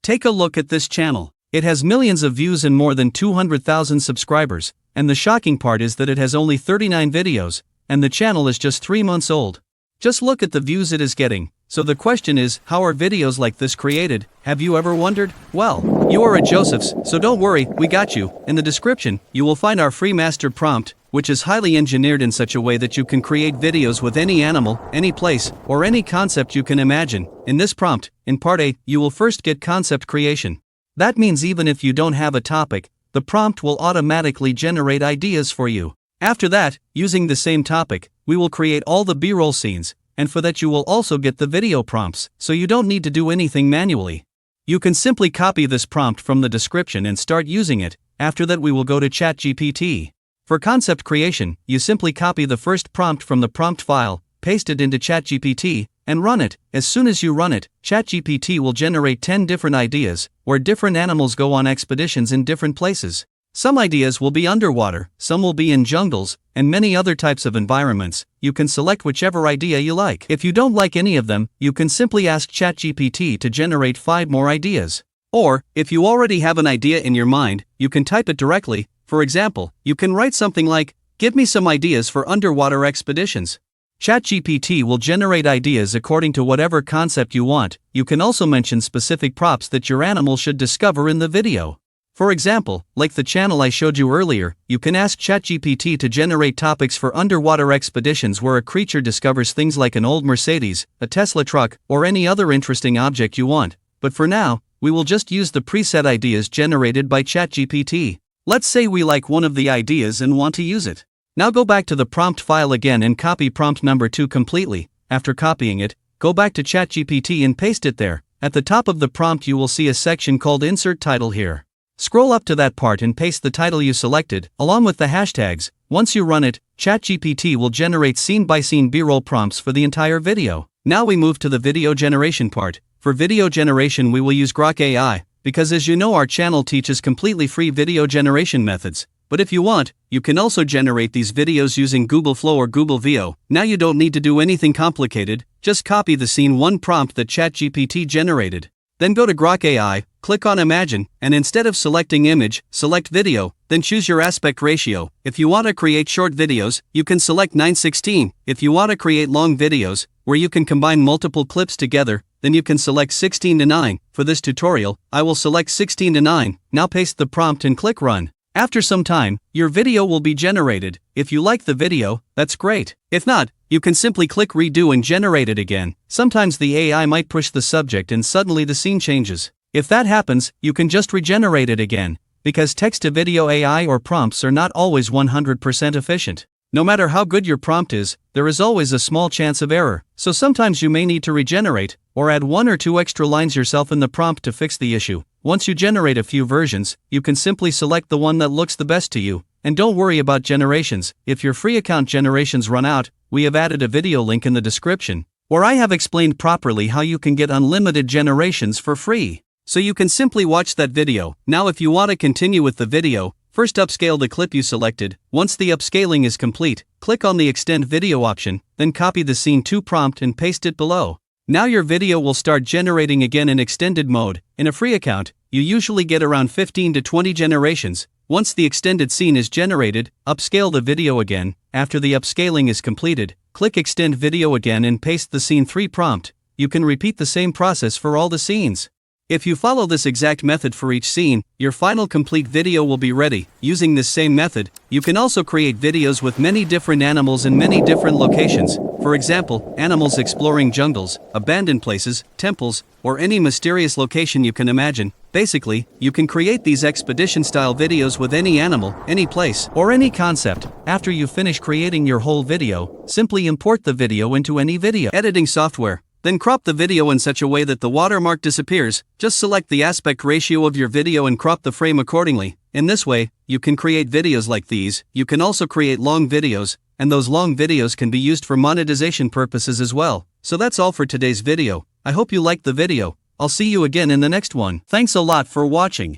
Take a look at this channel. It has millions of views and more than 200,000 subscribers, and the shocking part is that it has only 39 videos, and the channel is just 3 months old. Just look at the views it is getting. So the question is, how are videos like this created? Have you ever wondered? Well, you are at Joseph's, so don't worry, we got you. In the description, you will find our free master prompt, which is highly engineered in such a way that you can create videos with any animal, any place, or any concept you can imagine. In this prompt, in part A, you will first get concept creation. That means even if you don't have a topic, the prompt will automatically generate ideas for you. After that, using the same topic, we will create all the B-roll scenes, and for that you will also get the video prompts, so you don't need to do anything manually. You can simply copy this prompt from the description and start using it. After that we will go to ChatGPT. For concept creation, you simply copy the first prompt from the prompt file, paste it into ChatGPT, and run it. As soon as you run it, ChatGPT will generate 10 different ideas, where different animals go on expeditions in different places. Some ideas will be underwater, some will be in jungles, and many other types of environments. You can select whichever idea you like. If you don't like any of them, you can simply ask ChatGPT to generate 5 more ideas. Or, if you already have an idea in your mind, you can type it directly. For example, you can write something like, "Give me some ideas for underwater expeditions." ChatGPT will generate ideas according to whatever concept you want. You can also mention specific props that your animal should discover in the video. For example, like the channel I showed you earlier, you can ask ChatGPT to generate topics for underwater expeditions where a creature discovers things like an old Mercedes, a Tesla truck, or any other interesting object you want. But for now, we will just use the preset ideas generated by ChatGPT. Let's say we like one of the ideas and want to use it. Now go back to the prompt file again and copy prompt number 2 completely. After copying it, go back to ChatGPT and paste it there. At the top of the prompt you will see a section called Insert Title here. Scroll up to that part and paste the title you selected, along with the hashtags. Once you run it, ChatGPT will generate scene-by-scene B-roll prompts for the entire video. Now we move to the video generation part. For video generation we will use Grok AI, because as you know our channel teaches completely free video generation methods. But if you want, you can also generate these videos using Google Flow or Google VO. Now you don't need to do anything complicated, just copy the scene 1 prompt that ChatGPT generated. Then go to Grok AI, click on Imagine, and instead of selecting image, select video, then choose your aspect ratio. If you want to create short videos, you can select 9:16. If you want to create long videos, where you can combine multiple clips together, then you can select 16:9. For this tutorial, I will select 16:9. Now paste the prompt and click Run. After some time, your video will be generated. If you like the video, that's great. If not, you can simply click Redo and generate it again. Sometimes the AI might push the subject and suddenly the scene changes. If that happens, you can just regenerate it again, because text-to-video AI or prompts are not always 100% efficient. No matter how good your prompt is, there is always a small chance of error, so sometimes you may need to regenerate, or add 1 or 2 extra lines yourself in the prompt to fix the issue. Once you generate a few versions, you can simply select the one that looks the best to you, and don't worry about generations. If your free account generations run out, we have added a video link in the description, where I have explained properly how you can get unlimited generations for free. So you can simply watch that video. Now if you want to continue with the video, first upscale the clip you selected. Once the upscaling is complete, click on the Extend Video option, then copy the Scene 2 prompt and paste it below. Now your video will start generating again in extended mode. In a free account, you usually get around 15 to 20 generations. Once the extended scene is generated, upscale the video again. After the upscaling is completed, click Extend Video again and paste the Scene 3 prompt. You can repeat the same process for all the scenes. If you follow this exact method for each scene, your final complete video will be ready. Using this same method, you can also create videos with many different animals in many different locations. For example, animals exploring jungles, abandoned places, temples, or any mysterious location you can imagine. Basically, you can create these expedition-style videos with any animal, any place, or any concept. After you finish creating your whole video, simply import the video into any video editing software. Then crop the video in such a way that the watermark disappears. Just select the aspect ratio of your video and crop the frame accordingly. In this way, you can create videos like these. You can also create long videos, and those long videos can be used for monetization purposes as well. So that's all for today's video. I hope you liked the video. I'll see you again in the next one. Thanks a lot for watching.